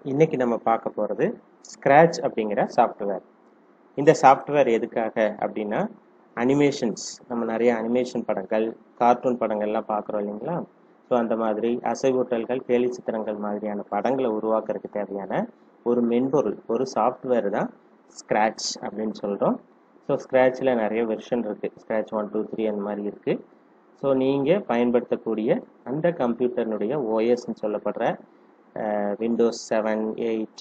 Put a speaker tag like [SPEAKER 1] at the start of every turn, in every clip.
[SPEAKER 1] இன்னைக்கு நம்ம பார்க்க போகிறது ஸ்க்ராட்ச் அப்படிங்கிற சாஃப்ட்வேர். இந்த சாஃப்ட்வேர் எதுக்காக அப்படின்னா அனிமேஷன்ஸ், நம்ம நிறைய அனிமேஷன் படங்கள், கார்ட்டூன் படங்கள்லாம் பார்க்குறோம் இல்லைங்களா? ஸோ அந்த மாதிரி அசைவூட்டல்கள், கேலி சித்திரங்கள் மாதிரியான படங்களை உருவாக்குறதுக்கு தேவையான ஒரு மென்பொருள், ஒரு சாஃப்ட்வேர் தான் ஸ்க்ராட்ச் அப்படின்னு சொல்கிறோம். ஸோ ஸ்க்ராட்சில் நிறைய வெர்ஷன் இருக்குது. ஸ்க்ராட்ச் 1, 2, 3 அந்த மாதிரி இருக்குது. ஸோ நீங்கள் பயன்படுத்தக்கூடிய அந்த கம்ப்யூட்டர்னுடைய ஓஎஸ்ன்னு சொல்லப்படுற விண்டோஸ் 7, 8,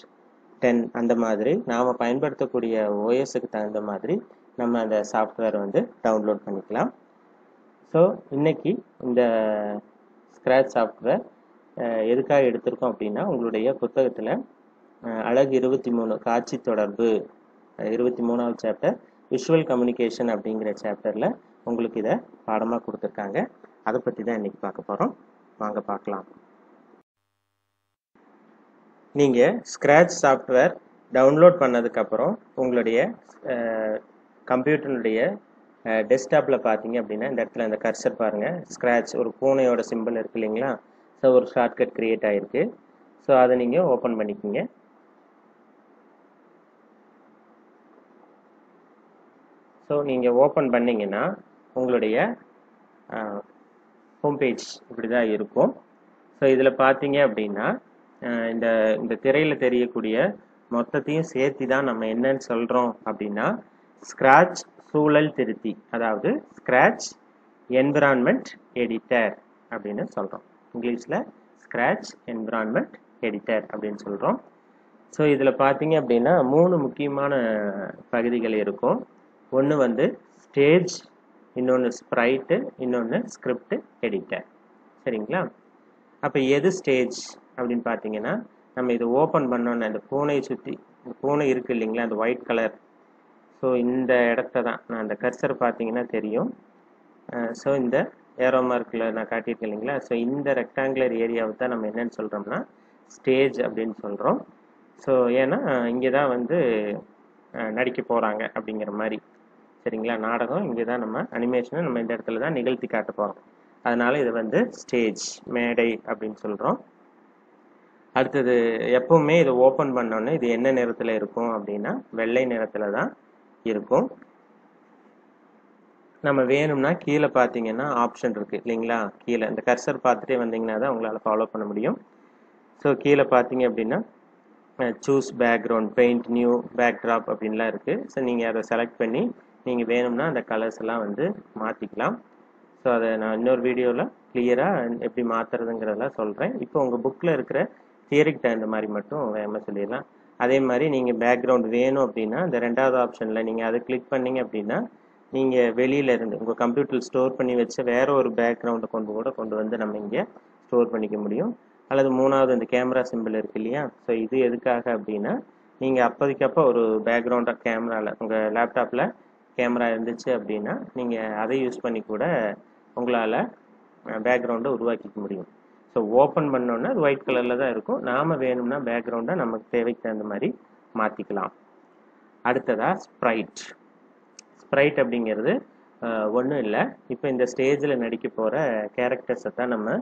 [SPEAKER 1] 10 அந்த மாதிரி நாம் பயன்படுத்தக்கூடிய ஓஎஸ்க்கு தகுந்த மாதிரி நம்ம அந்த சாஃப்ட்வேர் வந்து டவுன்லோட் பண்ணிக்கலாம். ஸோ இன்னைக்கு இந்த ஸ்க்ராட்ச் சாஃப்ட்வேர் எதுக்காக எடுத்திருக்கோம் அப்படின்னா, உங்களுடைய புத்தகத்தில் அழகு 23 காட்சி தொடர்பு 23வது சாப்டர் விஷுவல் கம்யூனிகேஷன் அப்படிங்கிற சாப்டரில் உங்களுக்கு இதை பாடமாக கொடுத்துருக்காங்க. அதை பற்றி தான் இன்னைக்கு பார்க்க போகிறோம். வாங்க பார்க்கலாம். நீங்கள் ஸ்க்ராட்ச் சாஃப்ட்வேர் டவுன்லோட் பண்ணதுக்கப்புறம் உங்களுடைய கம்ப்யூட்டருடைய டெஸ்க்டாப்பில் பார்த்தீங்க அப்படின்னா இந்த இடத்துல இந்த கர்சர் பாருங்கள், ஸ்க்ராட்ச் ஒரு பூனையோட சிம்பிள் இருக்குது இல்லைங்களா? ஸோ ஒரு ஷார்ட்கட் க்ரியேட் ஆகிருக்கு. ஸோ அதை நீங்கள் ஓப்பன் பண்ணிக்கிங்க. ஸோ நீங்கள் ஓப்பன் பண்ணிங்கன்னா உங்களுடைய ஹோம் பேஜ் இப்படி தான் இருக்கும். ஸோ இதில் பார்த்தீங்க அப்படின்னா இந்த இந்த திரையில் தெரியக்கூடிய மொத்தத்தையும் சேர்த்து தான் நம்ம என்னன்னு சொல்கிறோம் அப்படின்னா ஸ்க்ராட்ச் சூழல் திருத்தி, அதாவது ஸ்க்ராட்ச் என்விரான்மெண்ட் எடிட்டர் அப்படின்னு சொல்கிறோம். இங்கிலீஷில் ஸ்க்ராட்ச் என்விரான்மெண்ட் எடிட்டர் அப்படின்னு சொல்கிறோம். ஸோ இதில் பார்த்தீங்க அப்படின்னா 3 முக்கியமான பகுதிகள் இருக்கும். ஒன்று வந்து ஸ்டேஜ், இன்னொன்று ஸ்ப்ரைட்டு, இன்னொன்று ஸ்கிரிப்ட் எடிட்டர். சரிங்களா? அப்போ எது ஸ்டேஜ் அப்படின்னு பார்த்தீங்கன்னா, நம்ம இதை ஓப்பன் பண்ணோன்னு அந்த பூனையை சுற்றி இந்த பூனை இருக்குது இல்லைங்களா, அந்த ஒயிட் கலர். ஸோ இந்த இடத்த தான் நான் அந்த கர்சர் பார்த்தீங்கன்னா தெரியும். ஸோ இந்த ஏரோ மார்க்கில் நான் காட்டியிருக்கேன் இல்லைங்களா? ஸோ இந்த ரெக்டாங்குலர் ஏரியாவை தான் நம்ம என்னன்னு சொல்கிறோம்னா ஸ்டேஜ் அப்படின்னு சொல்கிறோம். ஸோ ஏன்னா இங்கே தான் வந்து நடிக்க போகிறாங்க அப்படிங்கிற மாதிரி. சரிங்களா? நாடகம் இங்கே தான், நம்ம அனிமேஷனை நம்ம இந்த இடத்துல தான் நிகழ்த்தி காட்ட போகிறோம். அதனால் இது வந்து ஸ்டேஜ், மேடை அப்படின்னு சொல்கிறோம். அடுத்தது எப்பவுமே இதை ஓப்பன் பண்ணோன்னே இது என்ன நிறத்தில் இருக்கும் அப்படின்னா வெள்ளை நிறத்தில் தான் இருக்கும். நம்ம வேணும்னா கீழே பார்த்தீங்கன்னா ஆப்ஷன் இருக்குது இல்லைங்களா? கீழே இந்த கர்சர் பார்த்துட்டே வந்தீங்கன்னா தான் உங்களால் ஃபாலோ பண்ண முடியும். ஸோ கீழே பார்த்தீங்க அப்படின்னா choose background, paint new backdrop அப்படின்லாம் இருக்குது. ஸோ நீங்கள் அதை செலக்ட் பண்ணி நீங்கள் வேணும்னா அந்த கலர்ஸ் எல்லாம் வந்து மாற்றிக்கலாம். ஸோ அதை நான் இன்னொரு வீடியோவில் கிளியராக எப்படி மாற்றுறதுங்கிறதெல்லாம் சொல்கிறேன். இப்போ உங்கள் புக்கில் இருக்கிற தியரிக்கு தகுந்த மாதிரி மட்டும் வேகமாக சொல்லிடலாம். அதே மாதிரி நீங்கள் பேக்ரவுண்ட் வேணும் அப்படின்னா இந்த 2வது ஆப்ஷனில் நீங்கள் அதை கிளிக் பண்ணிங்க அப்படின்னா நீங்கள் வெளியில் இருந்து உங்கள் கம்ப்யூட்டரில் ஸ்டோர் பண்ணி வச்ச வேறு ஒரு பேக்ரவுண்டை கொண்டு வந்து நம்ம இங்கே ஸ்டோர் பண்ணிக்க முடியும். அல்லது 3வது இந்த கேமரா சிம்பிள் இருக்குது இல்லையா? ஸோ இது எதுக்காக அப்படின்னா நீங்கள் அப்போதைக்கப்போ ஒரு பேக்ரவுண்டாக கேமராவில் உங்கள் லேப்டாப்பில் கேமரா இருந்துச்சு அப்படின்னா நீங்கள் அதை யூஸ் பண்ணி கூட உங்களால் பேக்ரவுண்டை உருவாக்கிக்க முடியும். ஸோ ஓப்பன் பண்ணோன்னா அது ஒயிட் கலரில் தான் இருக்கும். நாம் வேணும்னா பேக்ரவுண்டை நமக்கு தேவைக்கு தகுந்த மாதிரி மாற்றிக்கலாம். அடுத்ததாக ஸ்ப்ரைட். ஸ்ப்ரைட் அப்படிங்கிறது ஒன்றும் இல்லை, இப்போ இந்த ஸ்டேஜில் நடிக்க போகிற கேரக்டர்ஸை தான் நம்ம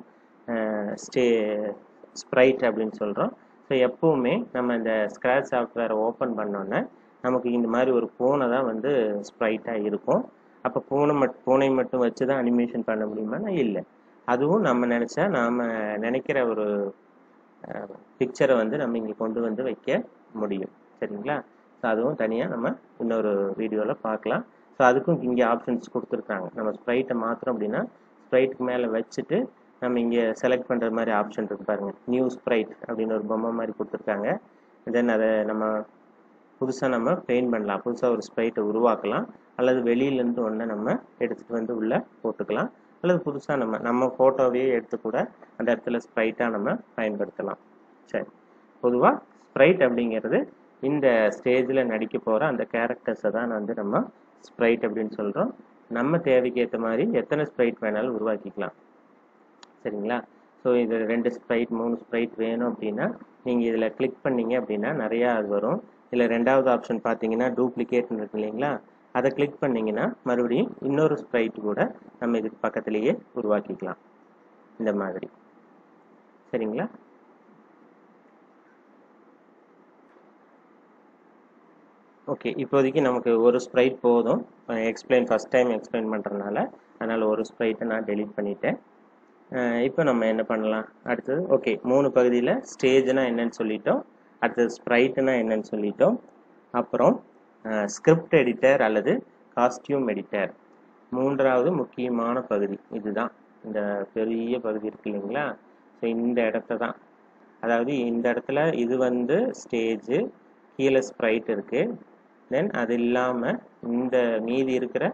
[SPEAKER 1] ஸ்ப்ரைட் அப்படின்னு சொல்கிறோம். ஸோ எப்பவுமே நம்ம இந்த ஸ்க்ராட்ச் சாஃப்ட்வேரை ஓப்பன் பண்ணோன்னே நமக்கு இந்த மாதிரி ஒரு பூனை தான் வந்து ஸ்ப்ரைட்டாக இருக்கும். அப்போ பூனை மட்டும் வச்சு தான் அனிமேஷன் பண்ண முடியுமானா இல்லை. அதுவும் நம்ம நினச்சா நாம் நினைக்கிற ஒரு பிக்சரை வந்து நம்ம இங்கே கொண்டு வந்து வைக்க முடியும். சரிங்களா? ஸோ அதுவும் தனியாக நம்ம இன்னொரு வீடியோவில் பார்க்கலாம். ஸோ அதுக்கும் இங்கே ஆப்ஷன்ஸ் கொடுத்துருக்காங்க. நம்ம ஸ்ப்ரைட்டை மாற்றோம் அப்படின்னா ஸ்ப்ரைட்டுக்கு மேலே வச்சுட்டு நம்ம இங்கே செலக்ட் பண்ணுற மாதிரி ஆப்ஷன் இருக்குது பாருங்கள். நியூ ஸ்ப்ரைட் அப்படின்னு ஒரு பொம்மை மாதிரி கொடுத்துருக்காங்க. தென் அதை நம்ம புதுசாக நம்ம பெயிண்ட் பண்ணலாம், புதுசாக ஒரு ஸ்ப்ரைட்டை உருவாக்கலாம். அல்லது வெளியிலேருந்து ஒன்றை நம்ம எடுத்துகிட்டு வந்து உள்ளே போட்டுக்கலாம். அல்லது புதுசாக நம்ம ஃபோட்டோவையே எடுத்து கூட அந்த இடத்துல ஸ்ப்ரைட்டாக நம்ம பயன்படுத்தலாம். சரி, பொதுவாக ஸ்ப்ரைட் அப்படிங்கிறது இந்த ஸ்டேஜில் நடிக்க போகிற அந்த கேரக்டர்ஸை தான் வந்து நம்ம ஸ்ப்ரைட் அப்படின்னு சொல்கிறோம். நம்ம தேவைக்கு ஏற்ற மாதிரி எத்தனை ஸ்ப்ரைட் வேணாலும் உருவாக்கிக்கலாம். சரிங்களா? ஸோ இது 2 ஸ்ப்ரைட் 3 ஸ்ப்ரைட் வேணும் அப்படின்னா நீங்கள் இதில் கிளிக் பண்ணிங்க அப்படின்னா நிறையா அது வரும். இதில் 2வது ஆப்ஷன் பார்த்தீங்கன்னா டூப்ளிகேட்னு இருக்கு இல்லைங்களா? அதை கிளிக் பண்ணிங்கன்னா மறுபடியும் இன்னொரு ஸ்ப்ரைட் கூட நம்ம இதுக்கு பக்கத்துலேயே உருவாக்கிக்கலாம் இந்த மாதிரி. சரிங்களா? ஓகே, இப்போதைக்கு நமக்கு ஒரு ஸ்ப்ரைட் போதும். ஃபர்ஸ்ட் டைம் எக்ஸ்பிளைன் பண்ணுறதுனால அதனால் ஒரு ஸ்ப்ரைட்டை நான் டெலீட் பண்ணிட்டேன். இப்போ நம்ம என்ன பண்ணலாம், அடுத்தது ஓகே 3 பகுதியில் ஸ்டேஜ்னா என்னன்னு சொல்லிட்டோம், அடுத்தது ஸ்ப்ரைட்னா என்னன்னு சொல்லிட்டோம், அப்புறம் ஸ்கிரிப்ட் எடிட்டர் அல்லது காஸ்டியூம் எடிட்டர், மூன்றாவது முக்கியமான பகுதி இதுதான். இந்த பெரிய பகுதி இருக்கு இல்லைங்களா, ஸோ இந்த இடத்த தான், அதாவது இந்த இடத்துல இது வந்து ஸ்டேஜு, கீழே ஸ்ப்ரைட் இருக்குது, தென் அது இல்லாமல் இந்த மீதி இருக்கிற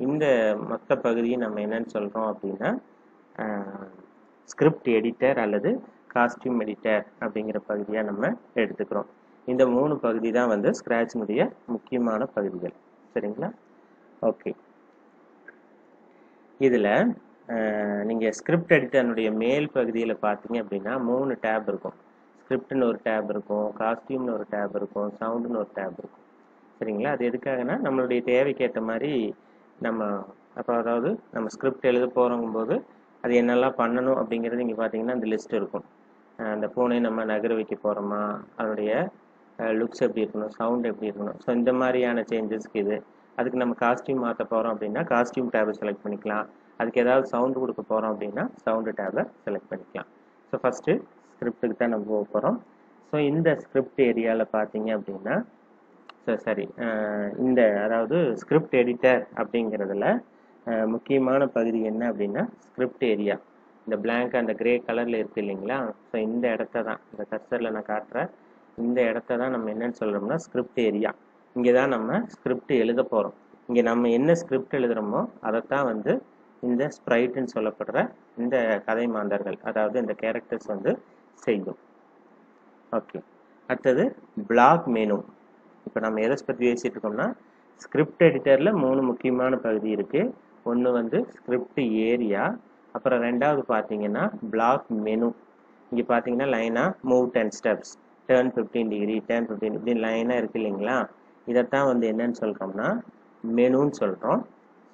[SPEAKER 1] இந்த மொத்த பகுதியை நம்ம என்னன்னு சொல்கிறோம் அப்படின்னா ஸ்கிரிப்ட் எடிட்டர் அல்லது காஸ்டியூம் எடிட்டர் அப்படிங்கிற பகுதியாக நம்ம எடுத்துக்கிறோம். இந்த 3 பகுதி தான் வந்து ஸ்க்ராட்சினுடைய முக்கியமான பகுதிகள். சரிங்களா? ஓகே, இதில் நீங்கள் ஸ்கிரிப்ட் எடிட்டர்னுடைய மேல் பகுதியில் பார்த்தீங்க அப்படின்னா 3 டேப் இருக்கும். ஸ்கிரிப்ட்னு ஒரு டேப் இருக்கும், காஸ்டியூம்னு ஒரு டேப் இருக்கும், சவுண்டுன்னு ஒரு டேப் இருக்கும். சரிங்களா? அது எதுக்காகனா நம்மளுடைய தேவைக்கேற்ற மாதிரி நம்ம அதாவது நம்ம ஸ்கிரிப்ட் எழுத போகிறோங்கும்போது அது என்னெல்லாம் பண்ணணும் அப்படிங்கிறது இங்கே பார்த்தீங்கன்னா அந்த லிஸ்ட் இருக்கும். அந்த பூனை நம்ம நகர வைக்க போகிறோமா, அதனுடைய லுக்ஸ் எப்படி இருக்கணும், சவுண்ட் எப்படி இருக்கணும், ஸோ இந்த மாதிரியான சேஞ்சஸ்க்கு இது. அதுக்கு நம்ம காஸ்டியூம் மாற்ற போகிறோம் அப்படின்னா காஸ்டியூம் டேபை செலக்ட் பண்ணிக்கலாம். அதுக்கு ஏதாவது சவுண்டு கொடுக்க போகிறோம் அப்படின்னா சவுண்டு டேபை செலக்ட் பண்ணிக்கலாம். ஸோ ஃபஸ்ட்டு ஸ்கிரிப்டுக்கு தான் நம்ம போக போகிறோம். ஸோ இந்த ஸ்கிரிப்ட் ஏரியாவில் பார்த்தீங்க அப்படின்னா இந்த அதாவது ஸ்கிரிப்ட் எடிட்டர் அப்படிங்கிறதுல முக்கியமான பகுதி என்ன அப்படின்னா ஸ்கிரிப்ட் ஏரியா. இந்த பிளாங்க் அந்த கிரே கலரில் இருக்குது இல்லைங்களா, ஸோ இந்த இடத்த தான், இந்த கர்சரில் நான் காட்டுறேன், இந்த இடத்த தான் நம்ம என்னன்னு சொல்கிறோம்னா ஸ்கிரிப்ட் ஏரியா. இங்கே தான் நம்ம ஸ்கிரிப்ட் எழுத போகிறோம். இங்கே நம்ம என்ன ஸ்கிரிப்ட் எழுதுகிறோமோ அதைத்தான் வந்து இந்த ஸ்ப்ரைட்டுன்னு சொல்லப்படுற இந்த கதை மாந்தர்கள், அதாவது இந்த கேரக்டர்ஸ் வந்து செய்யும். ஓகே, அடுத்தது பிளாக் மெனு. இப்போ நம்ம எதை பற்றி பேசிகிட்டு இருக்கோம்னா ஸ்கிரிப்ட் எடிட்டரில் 3 முக்கியமான பகுதி இருக்குது. ஒன்று வந்து ஸ்கிரிப்ட் ஏரியா, அப்புறம் ரெண்டாவது பார்த்தீங்கன்னா பிளாக் மெனு. இங்கே பார்த்தீங்கன்னா லைனாக move 10 steps, turn 15 degree, turn 15 இப்படி லைனாக இருக்குது இல்லைங்களா, இதைத்தான் வந்து என்னன்னு சொல்கிறோம்னா மெனுன்னு சொல்கிறோம்.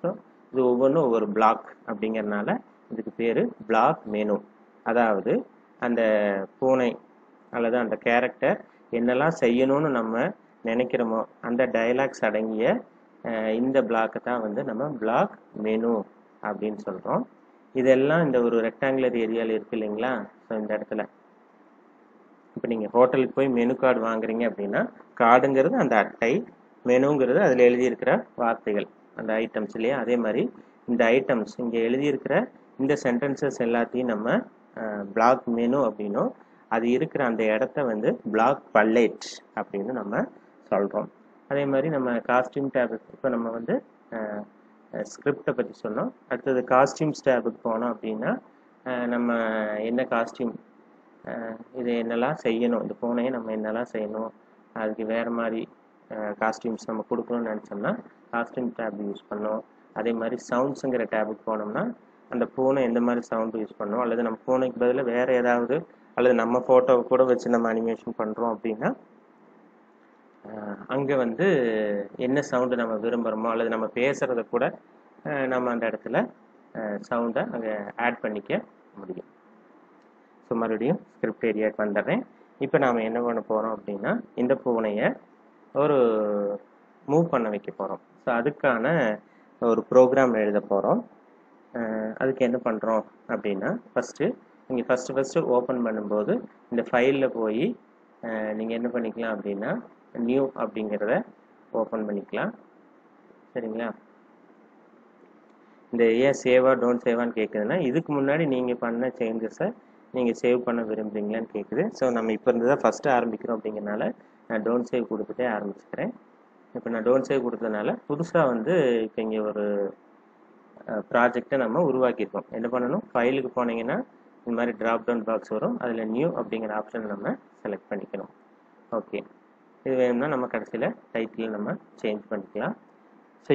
[SPEAKER 1] ஸோ இது ஒவ்வொன்றும் ஒவ்வொரு பிளாக் அப்படிங்கிறதுனால இதுக்கு பேர் பிளாக் மெனு. அதாவது அந்த பூனை அல்லது அந்த கேரக்டர் என்னெல்லாம் செய்யணும்னு நம்ம நினைக்கிறோமோ அந்த டயலாக்ஸ் அடங்கிய இந்த பிளாக்கை தான் வந்து நம்ம பிளாக் மெனு அப்படின்னு சொல்கிறோம். இதெல்லாம் இந்த ஒரு ரெக்டாங்குலர் ஏரியாவில் இருக்குது இல்லைங்களா, ஸோ இந்த இடத்துல இப்போ நீங்கள் ஹோட்டலுக்கு போய் மெனு கார்டு வாங்குறீங்க அப்படின்னா கார்டுங்கிறது அந்த அட்டை, மெனுங்கிறது அதில் எழுதியிருக்கிற வார்த்தைகள் அந்த ஐட்டம்ஸ் இல்லையா, அதே மாதிரி இந்த ஐட்டம்ஸ் இங்கே எழுதியிருக்கிற இந்த சென்டென்சஸ் எல்லாத்தையும் நம்ம பிளாக் மெனு அப்படின்னும், அது இருக்கிற அந்த இடத்த வந்து பிளாக் பல்லேட் அப்படின்னு நம்ம சொல்கிறோம். அதே மாதிரி நம்ம காஸ்டியூம் டேபு, இப்போ நம்ம வந்து ஸ்கிரிப்டை பற்றி சொன்னோம். அடுத்தது காஸ்டியூம்ஸ் டேபுக்கு போனோம் அப்படின்னா நம்ம என்ன காஸ்டியூம், இது என்னெல்லாம் செய்யணும், இந்த பூனையை நம்ம என்னெல்லாம் செய்யணும், அதுக்கு வேறு மாதிரி காஸ்டியூம்ஸ் நம்ம கொடுக்கணும்னு நினச்சோம்னா காஸ்டியூம் டேப் யூஸ் பண்ணோம். அதே மாதிரி சவுண்ட்ஸுங்கிற டேபுக்கு போனோம்னா அந்த பூனை எந்த மாதிரி சவுண்டு யூஸ் பண்ணோம், அல்லது நம்ம பூனைக்கு பதில் வேறு ஏதாவது அல்லது நம்ம ஃபோட்டோவை கூட வச்சு நம்ம அனிமேஷன் பண்ணுறோம் அப்படின்னா அங்கே வந்து என்ன சவுண்டு நம்ம விரும்புகிறோமோ அல்லது நம்ம பேசுகிறத கூட நம்ம அந்த இடத்துல சவுண்டை அங்கே ஆட் பண்ணிக்க முடியும். ஸோ மறுபடியும் ஸ்கிரிப்ட் ஏரியாவுக்கு வந்துடுறேன். இப்போ நாம் என்ன பண்ண போகிறோம் அப்படின்னா இந்த பூனையை ஒரு மூவ் பண்ண வைக்க போகிறோம். ஸோ அதுக்கான ஒரு ப்ரோக்ராம் எழுத போகிறோம். அதுக்கு என்ன பண்ணுறோம் அப்படின்னா நீங்கள் ஃபஸ்ட்டு ஓப்பன் பண்ணும்போது இந்த ஃபைலில் போய் நீங்கள் என்ன பண்ணிக்கலாம் அப்படின்னா நியூ அப்படிங்கிறத ஓப்பன் பண்ணிக்கலாம். சரிங்களா? இந்த ஏன் சேவா டோன்ட் சேவான்னு கேட்குதுன்னா இதுக்கு முன்னாடி நீங்கள் பண்ண சேஞ்சஸை நீங்கள் சேவ் பண்ண விரும்புகிறீங்களான்னு கேட்குது. ஸோ நம்ம இப்போ இருந்து தான் ஃபஸ்ட்டு ஆரம்பிக்கிறோம் அப்படிங்கிறனால நான் டோன்ட் சேவ் கொடுத்துட்டே ஆரம்பிச்சுக்கிறேன். இப்போ நான் டோன்ட் சேவ் கொடுத்ததுனால புதுசாக வந்து இப்போ இங்கே ஒரு ப்ராஜெக்டை நம்ம உருவாக்கியிருக்கோம். என்ன பண்ணணும், ஃபைலுக்கு போனீங்கன்னா இந்த மாதிரி ட்ராப் டவுன் பாக்ஸ் வரும், அதில் நியூ அப்படிங்கிற ஆப்ஷனை நம்ம செலக்ட் பண்ணிக்கணும். ஓகே, இது வேணும்னா நம்ம கடைசியில் டைட்டில் நம்ம சேஞ்ச் பண்ணிக்கலாம். ஸோ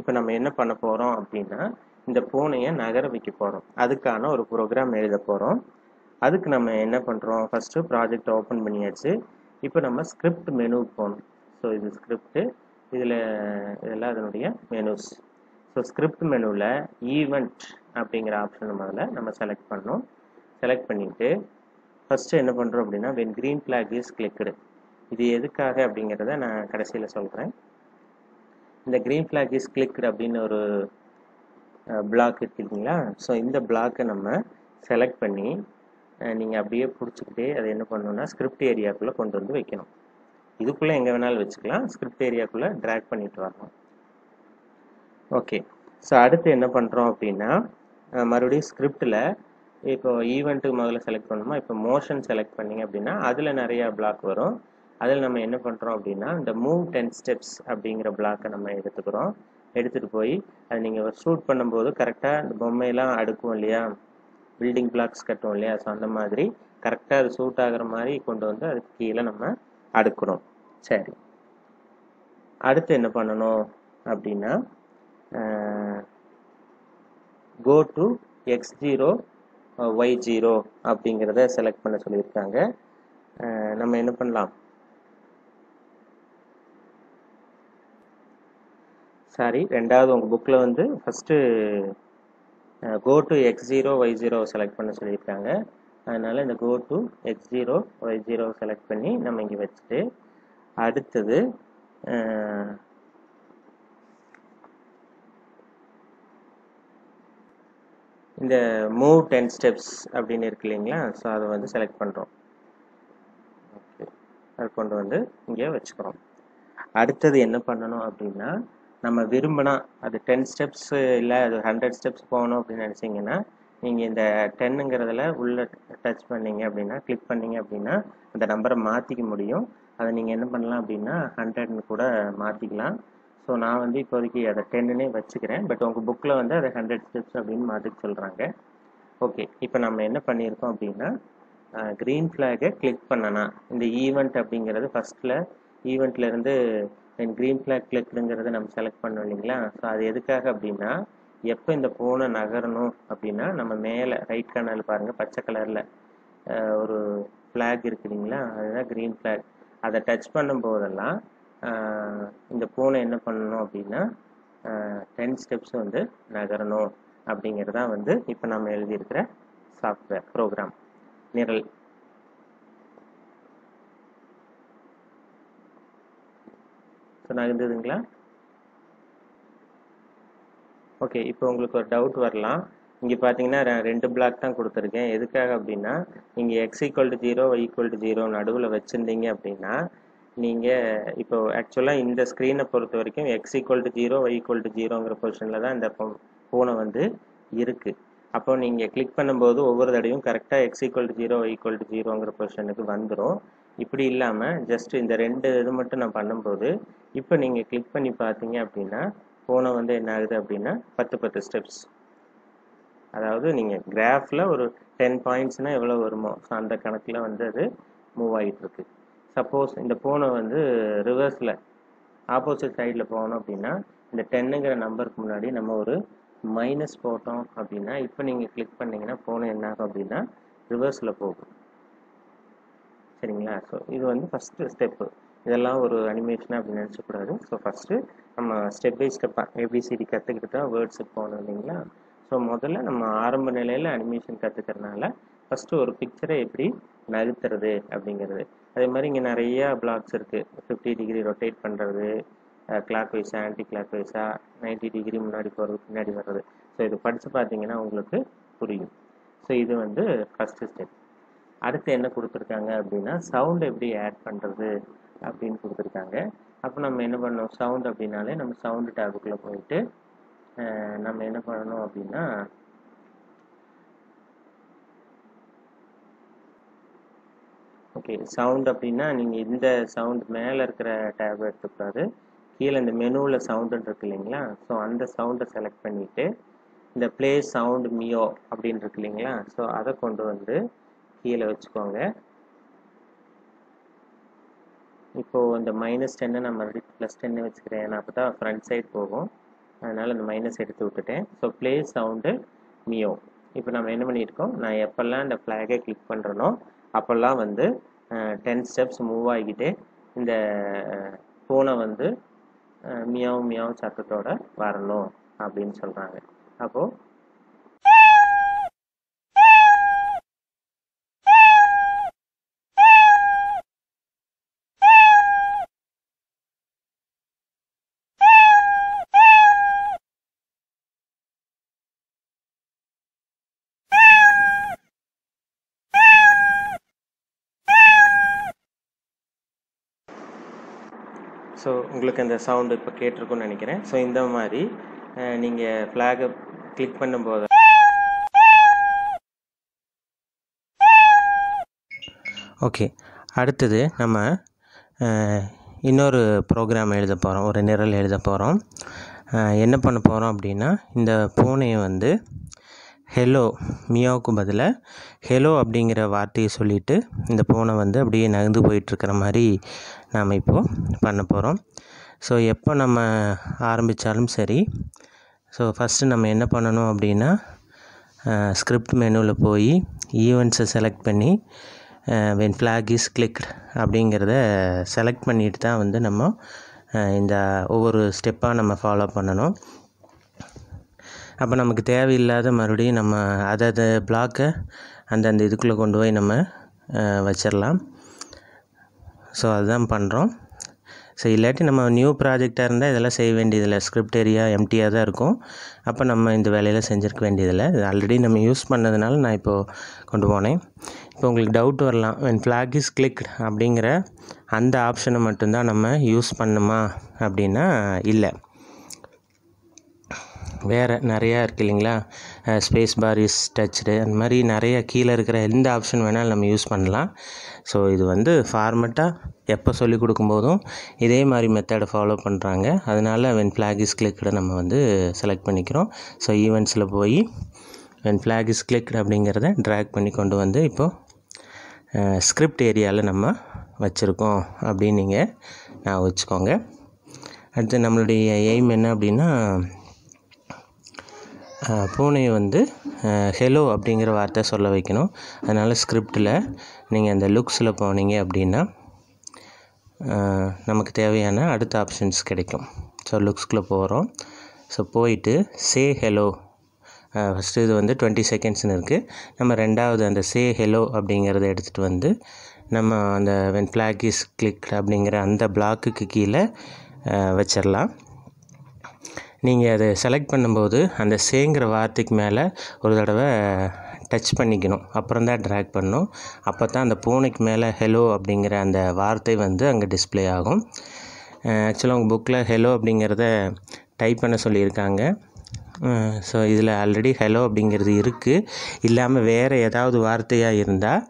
[SPEAKER 1] இப்போ நம்ம என்ன பண்ண போகிறோம் அப்படின்னா இந்த பூனையை நகர வைக்க போகிறோம். அதுக்கான ஒரு ப்ரோக்ராம் எழுத போகிறோம். அதுக்கு நம்ம என்ன பண்ணுறோம், ஃபஸ்ட்டு ப்ராஜெக்ட் ஓப்பன் பண்ணியாச்சு. இப்போ நம்ம ஸ்கிரிப்ட் மெனுவுக்கு போகணும். ஸோ இது ஸ்கிரிப்டு, இதெல்லாம் அதனுடைய மெனுஸ். ஸோ ஸ்கிரிப்ட் மெனுவில் ஈவெண்ட் அப்படிங்கிற ஆப்ஷன் முதல்ல நம்ம செலக்ட் பண்ணோம். செலக்ட் பண்ணிவிட்டு ஃபஸ்ட்டு என்ன பண்ணுறோம் அப்படின்னா when green flag is clicked, இது எதுக்காக அப்படிங்கிறத நான் கடைசியில் சொல்கிறேன். இந்த க்ரீன் ஃப்ளாக் இஸ் கிளிக்டு அப்படின்னு ஒரு பிளாக் இருக்கு இல்லைங்களா? ஸோ இந்த பிளாக்கை நம்ம செலக்ட் பண்ணி நீங்கள் அப்படியே பிடிச்சிக்கிட்டே அதை என்ன பண்ணணும்னா ஸ்கிரிப்ட் ஏரியாக்குள்ளே கொண்டு வந்து வைக்கணும். இதுக்குள்ளே எங்கே வேணாலும் வச்சுக்கலாம். ஸ்கிரிப்ட் ஏரியாக்குள்ளே ட்ராக் பண்ணிட்டு வரணும். ஓகே, ஸோ அடுத்து என்ன பண்ணுறோம் அப்படின்னா மறுபடியும் ஸ்கிரிப்டில் இப்போ ஈவெண்ட்டுக்கு முதல்ல செலக்ட் பண்ணணுமா, இப்போ மோஷன் செலக்ட் பண்ணிங்க அப்படின்னா அதில் நிறையா பிளாக் வரும். அதில் நம்ம என்ன பண்ணுறோம் அப்படின்னா இந்த மூவ் 10 ஸ்டெப்ஸ் அப்படிங்கிற பிளாக்கை நம்ம எடுத்துக்கிறோம். எடுத்துகிட்டு போய் அதை நீங்கள் ஷூட் பண்ணும்போது கரெக்டாக இந்த பொம்மையெல்லாம் அடுக்கும் இல்லையா, பில்டிங் பிளாக்ஸ் கட்டும் இல்லையா, ஸோ அந்த மாதிரி கரெக்டாக அது ஷூட் ஆகிற மாதிரி கொண்டு வந்து அதுக்கு கீழே நம்ம அடுக்கிறோம். சரி, அடுத்து என்ன பண்ணணும் அப்படின்னா கோ டு x0 y0 அப்படிங்கிறத செலக்ட் பண்ண சொல்லியிருக்காங்க. நம்ம என்ன பண்ணலாம், சாரி, ரெண்டாவது உங்கள் புக்கில் வந்து first go to x0 y0 select பண்ண சொல்லியிருக்காங்க. அதனால் இந்த go to x0 y0 select பண்ணி நம்ம இங்கே வச்சுட்டு அடுத்தது இந்த மூவ் 10 ஸ்டெப்ஸ் அப்படின்னு இருக்கு இல்லைங்களா, ஸோ அதை வந்து செலக்ட் பண்ணுறோம். ஓகே, அதை கொண்டு வந்து இங்கே வச்சுக்கிறோம். அடுத்தது என்ன பண்ணணும் அப்படின்னா நம்ம விரும்பினா அது 10 ஸ்டெப்ஸ் இல்லை அது 100 ஸ்டெப்ஸ் போகணும் அப்படின்னு நினச்சிங்கன்னா நீங்கள் இந்த 10ங்கிறதுல உள்ள டச் பண்ணிங்க அப்படின்னா கிளிக் பண்ணிங்க அப்படின்னா அந்த நம்பரை மாற்றிக்க முடியும். அதை நீங்கள் என்ன பண்ணலாம் அப்படின்னா 100ன்னு கூட மாற்றிக்கலாம். ஸோ நான் வந்து இப்போதைக்கு அதை 10ன்னே வச்சுக்கிறேன். பட் உங்கள் புக்கில் வந்து அதை 100 ஸ்டெப்ஸ் அப்படின்னு மாற்றிக்க சொல்கிறாங்க. ஓகே, இப்போ நம்ம என்ன பண்ணியிருக்கோம் அப்படின்னா க்ரீன் ஃப்ளாகை கிளிக் பண்ணனா இந்த ஈவெண்ட் அப்படிங்கிறது ஃபஸ்ட்டில் ஈவெண்ட்லேருந்து க்ரீன் ஃப்ளாக் கிளிக்டுங்கிறத நம்ம செலக்ட் பண்ணோம் இல்லைங்களா. ஸோ அது எதுக்காக அப்படின்னா எப்போ இந்த ஃபோனை நகரணும் அப்படின்னா நம்ம மேலே ரைட் கார்னரில் பாருங்கள் பச்சை கலரில் ஒரு ஃப்ளாக் இருக்கு இல்லைங்களா, அதுதான் க்ரீன் ஃப்ளாக். அதை டச் பண்ணும் போதெல்லாம் இந்த ஃபோனை என்ன பண்ணணும் அப்படின்னா 10 ஸ்டெப்ஸ் வந்து நகரணும் அப்படிங்கிறதான் வந்து இப்போ நம்ம எழுதியிருக்கிற சாஃப்ட்வேர் ப்ரோக்ராம் நிரல். ஸோ நகர்ந்ததுங்களா? ஓகே, இப்போ உங்களுக்கு ஒரு டவுட் வரலாம். இங்கே பார்த்தீங்கன்னா 2 பிளாக் தான் கொடுத்துருக்கேன். எதுக்காக அப்படின்னா நீங்கள் x = 0 y = 0 நடுவில் வச்சுருந்தீங்க அப்படின்னா நீங்கள் இப்போ ஆக்சுவலாக இந்த ஸ்க்ரீனை பொறுத்த வரைக்கும் x = 0 y = 0ங்கிற பொசிஷனில் தான் இந்த ஃபோனை வந்து இருக்குது. அப்போ நீங்கள் கிளிக் பண்ணும்போது ஒவ்வொரு தடையும் கரெக்டாக x = 0 y = 0ங்கிற பொசிஷனுக்கு வந்துடும். இப்படி இல்லாமல் ஜஸ்ட் இந்த 2 இது மட்டும் நான் பண்ணும்போது இப்போ நீங்கள் கிளிக் பண்ணி பார்த்தீங்க அப்படின்னா ஃபோனை வந்து என்ன ஆகுது அப்படின்னா 10 ஸ்டெப்ஸ், அதாவது நீங்கள் கிராஃபில் ஒரு 10 பாயிண்ட்ஸ்னால் எவ்வளோ வருமோ ஸோ அந்த கணக்கில் வந்து அது மூவ் ஆகிட்டுருக்கு. சப்போஸ் இந்த ஃபோனை வந்து ரிவர்ஸில் ஆப்போசிட் சைடில் போகணும் அப்படின்னா இந்த 10ங்கிற நம்பருக்கு முன்னாடி நம்ம ஒரு மைனஸ் போட்டோம் அப்படின்னா இப்போ நீங்கள் கிளிக் பண்ணிங்கன்னா ஃபோனை என்ன ஆகும் அப்படின்னா ரிவர்ஸில் போகும். சரிங்களா? ஸோ இது வந்து ஃபஸ்ட்டு ஸ்டெப்பு. இதெல்லாம் ஒரு அனிமேஷனாக அப்படின்னு நினச்சக்கூடாது. ஸோ ஃபஸ்ட்டு நம்ம ஸ்டெப் பை ஸ்டெப்பாக ஏபிசிடி கற்றுக்கிட்டு தான் வேர்ட்ஸுக்கு போகணும் இல்லைங்களா. ஸோ முதல்ல நம்ம ஆரம்ப நிலையில் அனிமேஷன் கற்றுக்கிறதுனால ஃபஸ்ட்டு ஒரு பிக்சரை எப்படி நகர்த்துறது அப்படிங்கிறது. அதே மாதிரி இங்கே நிறையா பிளாக்ஸ் இருக்குது. 50 டிகிரி ரொட்டேட் பண்ணுறது, கிளாக் வைஸாக ஆன்டி கிளாக் வைஸாக 90 டிகிரி முன்னாடி போகிறது பின்னாடி வர்றது. ஸோ இது படித்து பார்த்தீங்கன்னா உங்களுக்கு புரியும். ஸோ இது வந்து ஃபஸ்ட்டு ஸ்டெப். அடுத்து என்ன கொடுத்துருக்காங்க அப்படின்னா சவுண்ட் எப்படி ஆட் பண்ணுறது அப்படின்னு கொடுத்துருக்காங்க. அப்போ நம்ம என்ன பண்ணணும், சவுண்ட் அப்படின்னாலே நம்ம சவுண்டு டேபுக்குள்ளே போயிட்டு நம்ம என்ன பண்ணணும் அப்படின்னா ஓகே சவுண்ட் அப்படின்னா நீங்கள் இந்த சவுண்ட் மேலே இருக்கிற டேப் எடுத்துக்கூடாது, கீழே இந்த மெனுவில் சவுண்டுன்னு இருக்கு இல்லைங்களா. ஸோ அந்த சவுண்டை செலக்ட் பண்ணிவிட்டு இந்த ப்ளே சவுண்ட் மியோ அப்படின்னு இருக்கு இல்லைங்களா, ஸோ அதை கொண்டு வந்து கீழே வச்சுக்கோங்க. இப்போது இந்த -10 நான் மறுபடியும் +10 வச்சுக்கிறேன். ஏன்னா அப்போ தான் ஃப்ரண்ட் சைடு போகும், அதனால் இந்த மைனஸ் எடுத்து விட்டுட்டேன். ஸோ ப்ளே சவுண்டு மியோ. இப்போ நம்ம என்ன பண்ணியிருக்கோம், நான் எப்போல்லாம் இந்த ஃப்ளாகை கிளிக் பண்ணுறனோ அப்போல்லாம் வந்து 10 ஸ்டெப்ஸ் மூவ் ஆகிக்கிட்டே இந்த ஃபோனை வந்து மியாவ் மியாவ் சத்தத்தோடு வரணும் அப்படின்னு சொல்கிறாங்க. அப்போது ஸோ உங்களுக்கு அந்த சவுண்டு இப்போ கேட்டிருக்குன்னு நினைக்கிறேன். ஸோ இந்த மாதிரி நீங்கள் ஃப்ளாகை கிளிக் பண்ணும்போது ஓகே. அடுத்தது நம்ம இன்னொரு ப்ரோக்ராம் எழுத போகிறோம், ஒரு நிரல் எழுத போகிறோம். என்ன பண்ண போகிறோம் அப்படின்னா, இந்த பூனையை வந்து ஹெலோ, மியாவுக்கு பதிலாக ஹெலோ அப்படிங்கிற வார்த்தையை சொல்லிவிட்டு இந்த பூனை வந்து அப்படியே நகர்ந்து போயிட்டுருக்கிற மாதிரி நாம் இப்போது பண்ண போகிறோம். ஸோ எப்போ நம்ம ஆரம்பித்தாலும் சரி, ஸோ ஃபஸ்ட்டு நம்ம என்ன பண்ணணும் அப்படின்னா, ஸ்கிரிப்ட் மெனுவில் போய் ஈவெண்ட்ஸை செலக்ட் பண்ணி when flag is clicked அப்படிங்கிறத செலக்ட் பண்ணிட்டு தான் வந்து நம்ம இந்த ஒவ்வொரு ஸ்டெப்பாக நம்ம ஃபாலோ பண்ணணும். அப்போ நமக்கு தேவையில்லாத மறுபடியும் நம்ம அதை பிளாக்கை அந்தந்த இதுக்குள்ளே கொண்டு போய் நம்ம வச்சிடலாம். ஸோ அதுதான் பண்ணுறோம். ஸோ இல்லாட்டி நம்ம நியூ ப்ராஜெக்டாக இருந்தால் இதெல்லாம் செய்ய வேண்டியதில்லை, ஸ்கிரிப்ட் ஏரியா எம்டியாக தான் இருக்கும். அப்போ நம்ம இந்த வேலையில் செஞ்சுருக்க வேண்டியதில்லை. இது ஆல்ரெடி நம்ம யூஸ் பண்ணதுனால நான் இப்போது கொண்டு போனேன். இப்போ உங்களுக்கு டவுட் வரலாம், when flag is clicked அப்படிங்கிற அந்த ஆப்ஷனை மட்டும்தான் நம்ம யூஸ் பண்ணுமா அப்படின்னா இல்லை, வேறு நிறையா இருக்குது இல்லைங்களா. ஸ்பேஸ் பார் இஸ் டச்டு, அந்த மாதிரி நிறைய கீழே இருக்கிற எந்த ஆப்ஷன் வேணாலும் நம்ம யூஸ் பண்ணலாம். ஸோ இது வந்து ஃபார்மெட்டாக எப்போ சொல்லிக் கொடுக்கும்போதும் இதே மாதிரி மெத்தடை ஃபாலோ பண்ணுறாங்க. அதனால் when flag is clicked நம்ம வந்து செலக்ட் பண்ணிக்கிறோம். ஸோ ஈவெண்ட்ஸில் போய் when flag is clicked அப்படிங்கிறத ட்ராக் பண்ணி கொண்டு வந்து இப்போது ஸ்கிரிப்ட் ஏரியாவில் நம்ம வச்சுருக்கோம் அப்படின்னு நீங்கள் நான் வச்சுக்கோங்க. அடுத்து நம்மளுடைய எய்ம் என்ன அப்படின்னா, பூனையை வந்து ஹெலோ அப்படிங்கிற வார்த்தை சொல்ல வைக்கணும். அதனால் ஸ்கிரிப்டில் நீங்கள் அந்த லுக்ஸில் போனீங்க அப்படின்னா நமக்கு தேவையான அடுத்த ஆப்ஷன்ஸ் கிடைக்கும். ஸோ லுக்ஸ்குள்ளே போகிறோம். ஸோ போயிட்டு சே ஹெலோ, ஃபஸ்ட்டு இது வந்து 20 செகண்ட்ஸ்னு இருக்குது. நம்ம ரெண்டாவது அந்த சே ஹெலோ அப்படிங்கிறத எடுத்துகிட்டு வந்து நம்ம அந்த when flag is clicked அப்படிங்கிற அந்த பிளாக்குக்கு கீழே வச்சிடலாம். நீங்கள் அதை செலக்ட் பண்ணும்போது அந்த சேங்கிற வார்த்தைக்கு மேலே ஒரு தடவை டச் பண்ணிக்கணும், அப்புறம் தான் ட்ராக் பண்ணணும். அப்போ தான் அந்த பூனைக்கு மேலே ஹெலோ அப்படிங்கிற அந்த வார்த்தை வந்து அங்கே டிஸ்பிளே ஆகும். ஆக்சுவலாக உங்கள் புக்கில் ஹெலோ அப்படிங்கிறத டைப் பண்ண சொல்லியிருக்காங்க. ஸோ இதில் ஆல்ரெடி ஹெலோ அப்படிங்கிறது இருக்குது. இல்லாமல் வேறு ஏதாவது வார்த்தையாக இருந்தால்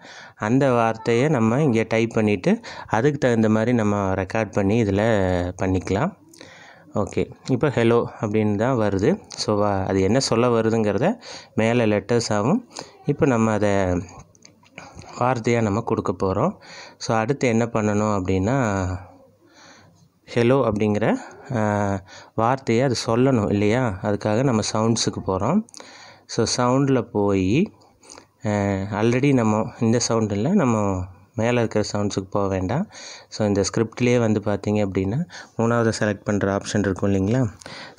[SPEAKER 1] அந்த வார்த்தையை நம்ம இங்கே டைப் பண்ணிவிட்டு அதுக்கு தகுந்த மாதிரி நம்ம ரெக்கார்ட் பண்ணி இதில் பண்ணிக்கலாம். ஓகே, இப்போ ஹெலோ அப்படின்னு தான் வருது. ஸோ அது என்ன சொல்ல வருதுங்கிறத மேலே லெட்டர்ஸாகவும் இப்போ நம்ம அதை வார்த்தையாக நம்ம கொடுக்க போகிறோம். ஸோ அடுத்து என்ன பண்ணணும் அப்படின்னா, ஹெலோ அப்படிங்கிற வார்த்தையை அது சொல்லணும் இல்லையா, அதுக்காக நம்ம சவுண்ட்ஸுக்கு போகிறோம். ஸோ சவுண்டில் போய் ஆல்ரெடி நம்ம இந்த சவுண்ட் இல்லை, நம்ம மேலே இருக்கிற சவுண்ட்ஸுக்கு போக வேண்டாம். ஸோ இந்த ஸ்கிரிப்ட்லேயே வந்து பார்த்திங்க அப்படின்னா மூணாவது செலக்ட் பண்ணுற ஆப்ஷன் இருக்கும் இல்லைங்களா.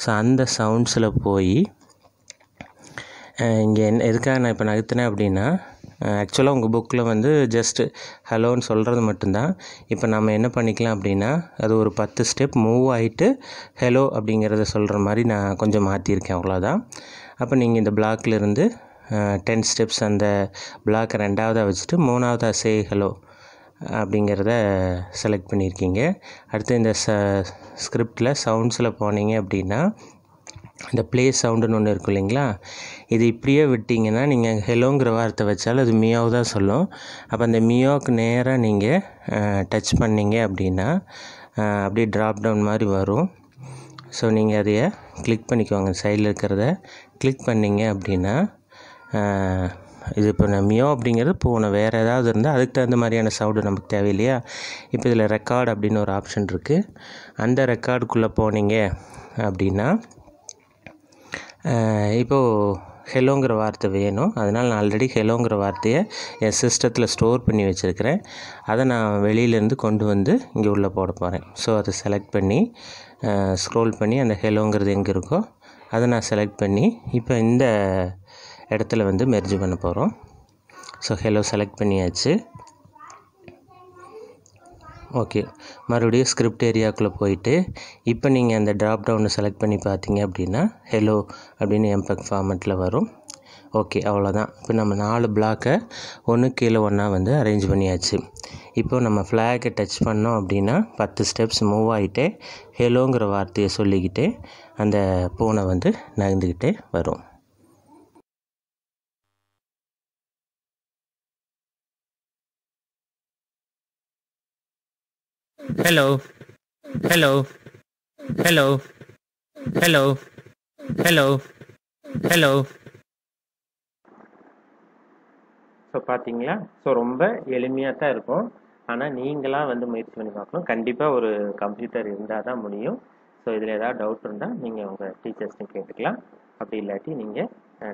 [SPEAKER 1] ஸோ அந்த சவுண்ட்ஸில் போய் இங்கே எதுக்காக நான் இப்போ நகர்த்தினேன் அப்படின்னா, ஆக்சுவலாக உங்கள் புக்கில் வந்து ஜஸ்ட்டு ஹலோன்னு சொல்கிறது மட்டும்தான். இப்போ நம்ம என்ன பண்ணிக்கலாம் அப்படின்னா, அது ஒரு 10 ஸ்டெப் மூவ் ஆகிட்டு ஹெலோ அப்படிங்கிறத சொல்கிற மாதிரி நான் கொஞ்சம் மாற்றியிருக்கேன், அவ்வளோதான். அப்போ நீங்கள் இந்த பிளாக்லேருந்து 10 ஸ்டெப்ஸ் அந்த பிளாக்கை ரெண்டாவதாக வச்சுட்டு மூணாவதாக சே ஹலோ அப்படிங்கிறத செலக்ட் பண்ணியிருக்கீங்க. அடுத்து இந்த ஸ்கிரிப்டில் சவுண்ட்ஸில் போனீங்க அப்படின்னா இந்த ப்ளே சவுண்டுன்னு ஒன்று இருக்கும் இல்லைங்களா, இது இப்படியே விட்டிங்கன்னா நீங்கள் ஹெலோங்கிற வார்த்தை வச்சாலும் அது மியாவ் தான் சொல்லும். அப்போ அந்த மியாவுக்கு நேராக நீங்கள் டச் பண்ணிங்க அப்படின்னா அப்படியே ட்ராப் டவுன் மாதிரி வரும். ஸோ நீங்கள் அதையை கிளிக் பண்ணிக்கோங்க, சைடில் இருக்கிறத கிளிக் பண்ணிங்க அப்படின்னா இது இப்போ மியோ அப்படிங்கிறது பூனை, வேறு ஏதாவது இருந்தால் அதுக்கு தகுந்த மாதிரியான சவுண்டு நமக்கு தேவையில்லையா. இப்போ இதில் ரெக்கார்டு அப்படின்னு ஒரு ஆப்ஷன் இருக்குது. அந்த ரெக்கார்டுக்குள்ளே போனீங்க அப்படின்னா இப்போது ஹெலோங்கிற வார்த்தை வேணும். அதனால் நான் ஆல்ரெடி ஹெலோங்கிற வார்த்தையை என் சிஸ்டத்தில் ஸ்டோர் பண்ணி வச்சுருக்கிறேன். அதை நான் வெளியிலேருந்து கொண்டு வந்து இங்கே உள்ளே போட போகிறேன். ஸோ அதை செலக்ட் பண்ணி ஸ்க்ரோல் பண்ணி அந்த ஹெலோங்கிறது எங்கே இருக்கோ அதை நான் செலக்ட் பண்ணி இப்போ இந்த இடத்துல வந்து மெர்ஜ் பண்ண போகிறோம். ஸோ ஹெலோ செலக்ட் பண்ணியாச்சு. ஓகே, மறுபடியும் ஸ்கிரிப்ட் ஏரியாவுக்குள்ளே போயிட்டு இப்போ நீங்கள் அந்த ட்ராப் டவுனை செலக்ட் பண்ணி பார்த்தீங்க அப்படின்னா ஹெலோ அப்படின்னு எம்பெக் ஃபார்மெட்டில் வரும். ஓகே, அவ்வளோதான். இப்போ நம்ம 4 பிளாக்கை ஒன்று கீழே ஒன்றா வந்து அரேஞ்ச் பண்ணியாச்சு. இப்போ நம்ம ஃப்ளாகை டச் பண்ணோம் அப்படின்னா 10 ஸ்டெப்ஸ் மூவ் ஆகிட்டே ஹெலோங்கிற வார்த்தையை சொல்லிக்கிட்டே அந்த பூனை வந்து நகர்ந்துக்கிட்டே வரும். Hello hello hello hello hello hello. So பார்த்தீங்களா? ஸோ ரொம்ப எளிமையாக தான் இருக்கும். ஆனால் நீங்களாக வந்து முயற்சி பண்ணி பார்க்கணும். கண்டிப்பாக ஒரு கம்ப்யூட்டர் இருந்தால் தான் முடியும். ஸோ இதில் ஏதாவது டவுட் இருந்தால் நீங்கள் உங்கள் டீச்சர்ஸ்டையும் கேட்டுக்கலாம். அப்படி இல்லாட்டி நீங்கள்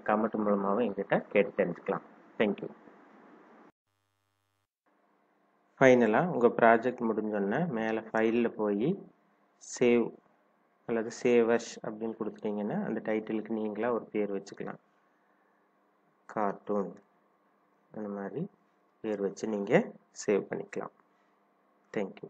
[SPEAKER 1] கமெண்ட் மூலமாகவும் எங்கிட்ட கேட்டு தெரிஞ்சுக்கலாம். தேங்க்யூ. ஃபைனலாக உங்கள் ப்ராஜெக்ட் முடிஞ்சோடனே மேலே ஃபைலில் போய் சேவ் அல்லது சேவஸ் அப்படின்னு கொடுத்துட்டிங்கன்னா அந்த டைட்டிலுக்கு நீங்களாக ஒரு பேர் வச்சுக்கலாம். கார்ட்டூன் அந்த மாதிரி பேர் வச்சு நீங்கள் சேவ் பண்ணிக்கலாம். தேங்க்யூ.